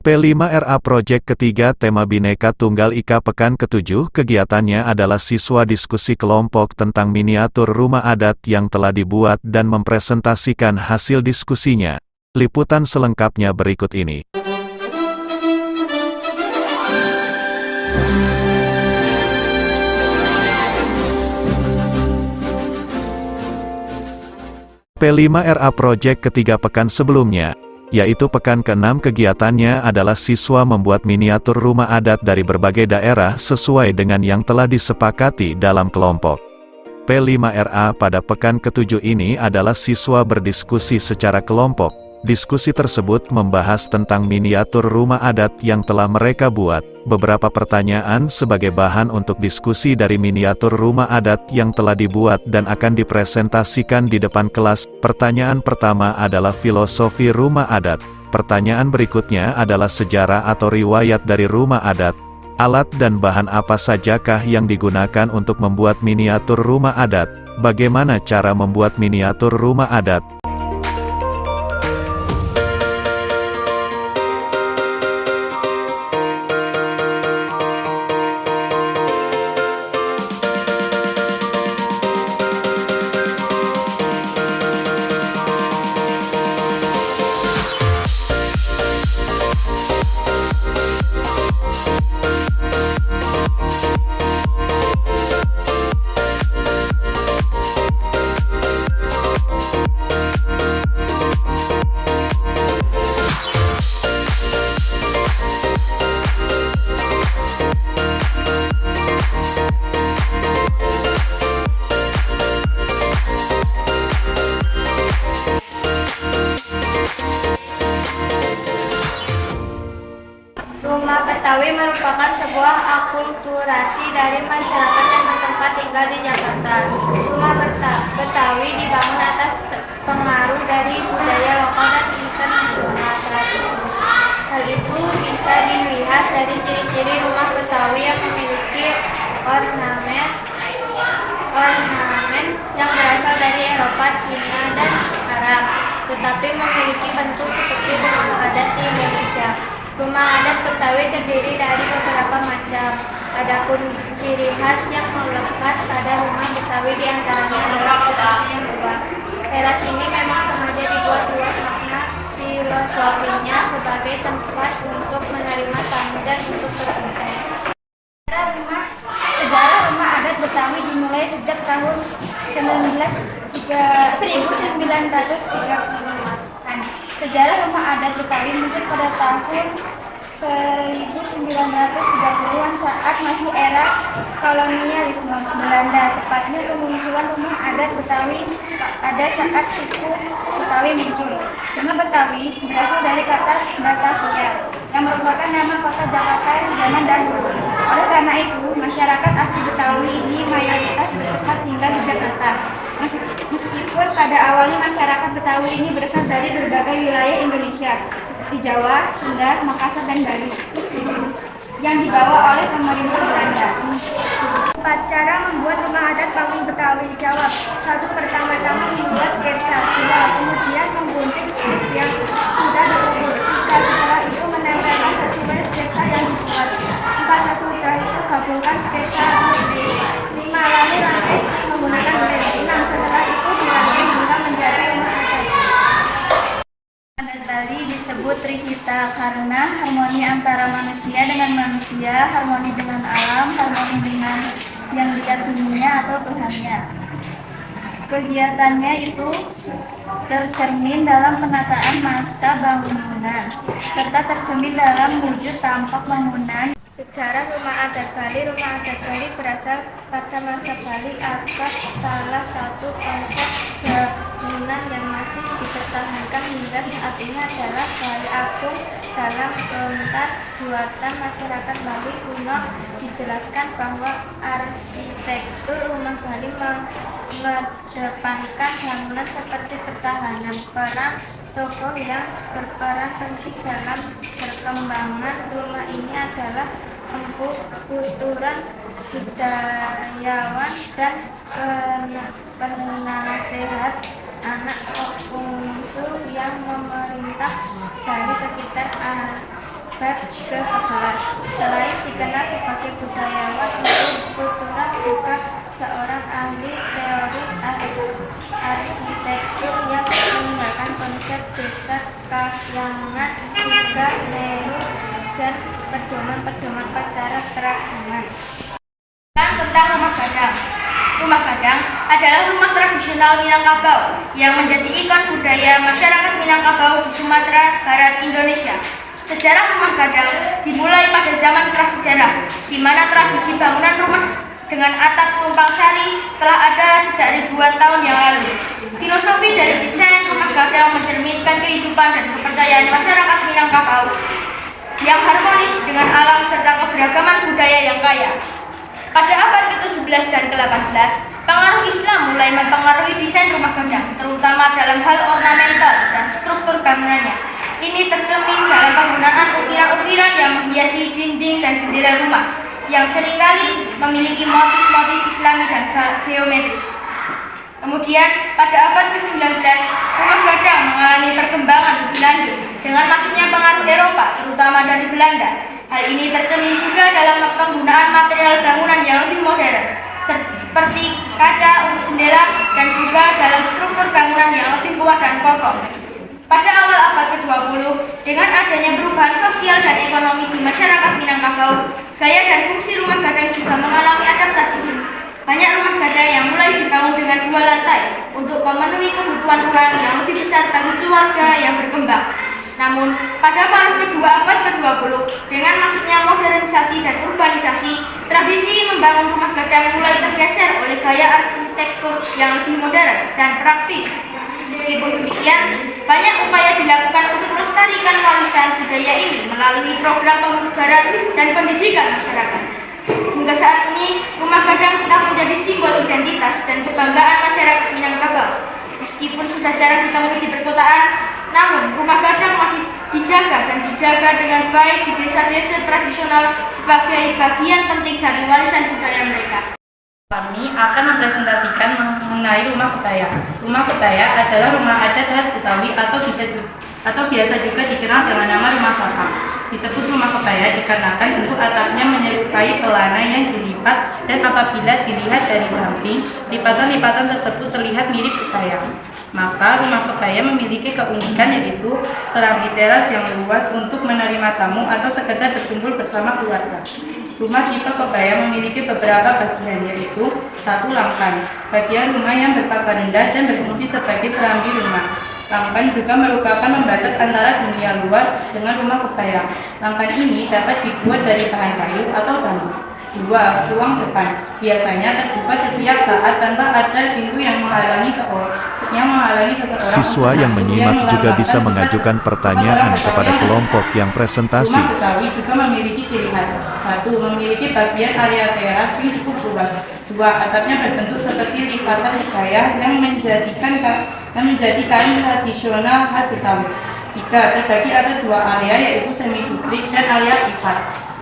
P5RA Project ketiga tema Bhinneka Tunggal Ika Pekan ke-7 kegiatannya adalah siswa diskusi kelompok tentang miniatur rumah adat yang telah dibuat dan mempresentasikan hasil diskusinya. Liputan selengkapnya berikut ini. P5RA Project ketiga pekan sebelumnya, yaitu pekan ke-6 kegiatannya adalah siswa membuat miniatur rumah adat dari berbagai daerah sesuai dengan yang telah disepakati dalam kelompok. P5RA pada pekan ke-7 ini adalah siswa berdiskusi secara kelompok. Diskusi tersebut membahas tentang miniatur rumah adat yang telah mereka buat. Beberapa pertanyaan sebagai bahan untuk diskusi dari miniatur rumah adat yang telah dibuat dan akan dipresentasikan di depan kelas. Pertanyaan pertama adalah filosofi rumah adat. Pertanyaan berikutnya adalah sejarah atau riwayat dari rumah adat. Alat dan bahan apa sajakah yang digunakan untuk membuat miniatur rumah adat? Bagaimana cara membuat miniatur rumah adat? Rumah Betawi merupakan sebuah akulturasi dari masyarakat yang bertempat tinggal di Jakarta. Rumah Betawi dibangun atas pengaruh dari budaya lokal dan internasional saat itu. Hal itu bisa dilihat dari ciri-ciri rumah Betawi yang memiliki ornamen yang berasal dari Eropa, Cina, dan Arab, tetapi memiliki bentuk seperti rumah adat di Indonesia. Rumah adat Betawi terdiri dari beberapa macam. Adapun ciri khas yang melekat pada rumah Betawi diantaranya adalah teras yang luas. Teras ini memang sengaja dibuat luas karena filosofinya sebagai tempat untuk menerima tamu dan untuk bersantai. Sejarah rumah adat Betawi dimulai sejak tahun 1930-an. Sejarah rumah adat Betawi muncul pada tahun 1930-an saat masih era kolonialisme Belanda. Tepatnya kemunculan rumah adat Betawi pada saat suku Betawi muncul. Nama Betawi berasal dari kata Batavia, yang merupakan nama kota Jakarta zaman dahulu. Oleh karena itu, masyarakat asli Betawi ini mayoritas bertempat tinggal di Jakarta. Meskipun pada awalnya masyarakat Betawi ini berasal dari berbagai wilayah Indonesia, seperti Jawa, Sunda, Makassar, dan Bali, yang dibawa oleh pemerintah Belanda. 4 cara membuat rumah adat panggung Betawi. Jawab. 1. Pertama-tama membuat sketsa. 2. Kemudian menggunting strip yang sudah terkubur. 3. Setelah itu menempelkan sesuai sketsa yang dibuat. 4. Sesudah itu gabungkan sketsa dan strip. 5. Lalu rantai menggunakan lem. 6. Setelah itu dirangkai hingga menjadi rumah adat. Adat Bali disebut Trihita karena harmoni antara manusia dengan manusia, harmoni dengan alam, harmoni dengan yang diaguminya atau Tuhannya. Kegiatannya itu tercermin dalam penataan masa bangunan, serta tercermin dalam wujud tampak bangunan. Sejarah rumah adat Bali. Rumah adat Bali berasal pada masa Bali atas salah satu konsep bangunan yang masih dipertahankan hingga saat ini adalah Bali Agung. Dalam komentar buatan masyarakat Bali kuno dijelaskan bahwa arsitektur rumah Bali mengedepankan bangunan seperti pertahanan, peran tokoh yang berperan penting dalam perkembangan rumah ini adalah kulturan budayawan dan penasehat anak bungsu yang memerintah dari sekitar Bab ke-11. Selain dikenal sebagai budayawan kultural, juga seorang ahli teoris arsitektur yang mengembangkan konsep desa kahyangan hingga Meru dan pedoman-pedoman upacara keragaman. Tentang rumah gadang. Rumah gadang adalah rumah tradisional Minangkabau yang menjadi ikon budaya masyarakat Minangkabau di Sumatera Barat, Indonesia. Sejarah rumah gadang dimulai pada zaman prasejarah, di mana tradisi bangunan rumah dengan atap tumpang sari telah ada sejak ribuan tahun yang lalu. Filosofi dari desain rumah gadang mencerminkan kehidupan dan kepercayaan masyarakat Minangkabau yang harmonis dengan alam serta keberagaman budaya yang kaya. Pada abad ke-17 dan ke-18, pengaruh Islam mulai mempengaruhi desain rumah gadang, terutama dalam hal ornamental dan struktur bangunannya. Ini tercermin dalam penggunaan ukiran-ukiran yang menghiasi dinding dan jendela rumah, yang seringkali memiliki motif-motif Islami dan geometris. Kemudian, pada abad ke-19, rumah gadang mengalami perkembangan lebih lanjut dengan masuknya pengaruh Eropa, terutama dari Belanda. Hal ini tercermin juga dalam penggunaan material bangunan yang lebih modern, seperti kaca untuk jendela dan juga dalam struktur bangunan yang lebih kuat dan kokoh. Pada awal abad ke-20, dengan adanya perubahan sosial dan ekonomi di masyarakat Minangkabau, gaya dan fungsi rumah gadang juga mengalami adaptasi. Banyak rumah gadang yang mulai dibangun dengan 2 lantai untuk memenuhi kebutuhan ruang yang lebih besar bagi keluarga yang berkembang. Namun, pada paruh kedua abad ke-20, dengan masuknya modernisasi dan urbanisasi, tradisi membangun rumah gadang mulai tergeser oleh gaya arsitektur yang lebih modern dan praktis. Meskipun demikian, banyak upaya dilakukan untuk melestarikan warisan budaya ini melalui program pemugaran dan pendidikan masyarakat. Hingga saat ini, rumah gadang tetap menjadi simbol identitas dan kebanggaan masyarakat Minangkabau. Meskipun sudah jarang ditemui di perkotaan, namun rumah gadang masih dijaga dengan baik di desa-desa tradisional sebagai bagian penting dari warisan budaya mereka. Kami akan mempresentasikan mengenai rumah kebaya. Rumah kebaya adalah rumah adat khas Betawi atau biasa juga dikenal dengan nama rumah kakak. Disebut rumah kebaya dikarenakan bentuk atapnya menyerupai pelana yang dilipat, dan apabila dilihat dari samping, lipatan-lipatan tersebut terlihat mirip kebaya. Maka rumah kebaya memiliki keunikan, yaitu serambi teras yang luas untuk menerima tamu atau sekedar berkumpul bersama keluarga. Rumah tipe kebaya memiliki beberapa bagian, yaitu 1. Langkan, bagian rumah yang berpagar rendah dan berfungsi sebagai serambi rumah. Langkan juga merupakan pembatas antara dunia luar dengan rumah kebaya. Langkan ini dapat dibuat dari bahan kayu atau bambu. 2. Ruang depan, biasanya terbuka setiap saat tanpa ada pintu yang menghalangi seseorang. Siswa yang menyimak juga bisa mengajukan pertanyaan kepada kelompok yang presentasi. Rumah Betawi juga memiliki ciri khas. 1. Memiliki bagian area teras yang cukup luas. 2. Atapnya berbentuk seperti lipatan kebaya yang menjadikan tradisional khas Betawi. 3. Terbagi atas 2 area, yaitu semi publik dan area privat.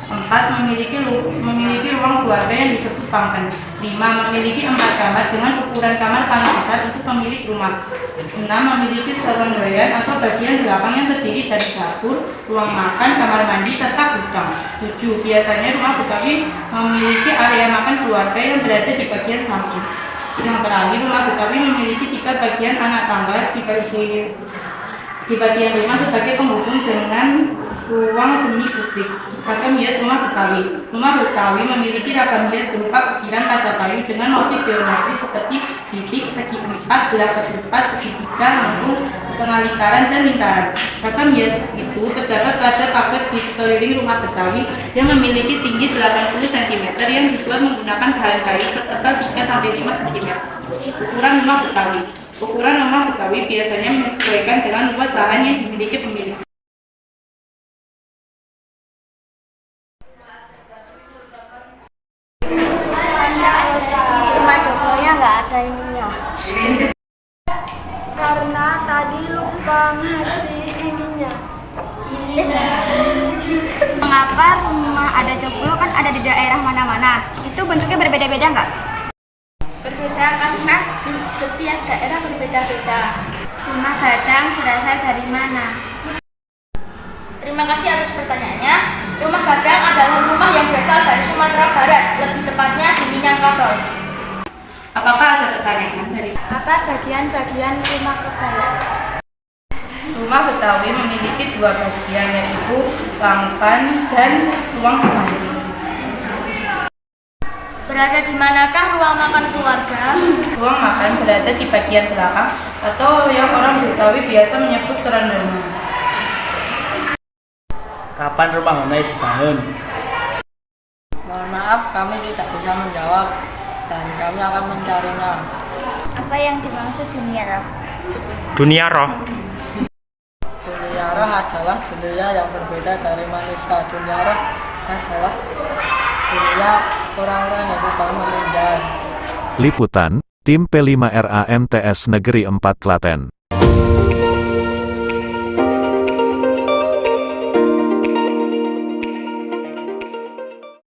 4. Memiliki ruang keluarga yang disebut pangken. 5. Memiliki 4 kamar dengan ukuran kamar paling besar untuk pemilik rumah. 6. Memiliki serondoyan atau bagian belakang yang terdiri dari dapur, ruang makan, kamar mandi, serta gudang. 7. Biasanya rumah Betawi memiliki area makan keluarga yang berada di bagian samping. Yang terakhir, rumah Betawi memiliki 3 bagian anak tangga di bagian rumah sebagai penghubung dengan ruang semi publik. Ragam hias rumah Betawi. Rumah Betawi memiliki ragam hias berupa ukiran pada kayu dengan motif geometris seperti titik, segi 4, belah ketupat, segitiga, lengkung, setengah lingkaran, dan lingkaran. Ragam hias itu terdapat pada pagar di sekeliling rumah Betawi yang memiliki tinggi 80 cm yang dibuat menggunakan bahan kayu setebal 3-5 cm. Ukuran rumah Betawi. Ukuran rumah Betawi biasanya menyesuaikan dengan luas lahan yang dimiliki pemilik. Rumah Jokonya nggak ada ininya. Karena tadi lupa ngasih ininya. Mengapa rumah adat Joglo kan ada di daerah mana-mana? Itu bentuknya berbeda-beda nggak? Berbeda karena di setiap daerah berbeda-beda. Rumah gadang berasal dari mana? Terima kasih atas pertanyaannya. Rumah gadang adalah rumah yang berasal dari Sumatera Barat, lebih tepatnya di Minangkabau. Apakah ada pertanyaan dari Apa bagian-bagian rumah kebaya? rumah Betawi memiliki dua bagian, yaitu langkan dan ruang mandi. Berada di manakah ruang makan keluarga? Ruang makan berada di bagian belakang atau yang orang Betawi biasa menyebut serendangan. Kapan rumah Honai dibangun? Mohon maaf, kami tidak bisa menjawab dan kami akan mencarinya. Apa yang dimaksud dunia roh? Dunia roh. Dunia roh adalah dunia yang berbeda dari manusia. Dunia roh adalah dunia orang-orang yang sudah meninggal. Liputan, Tim P5RA MTS Negeri 4 Klaten.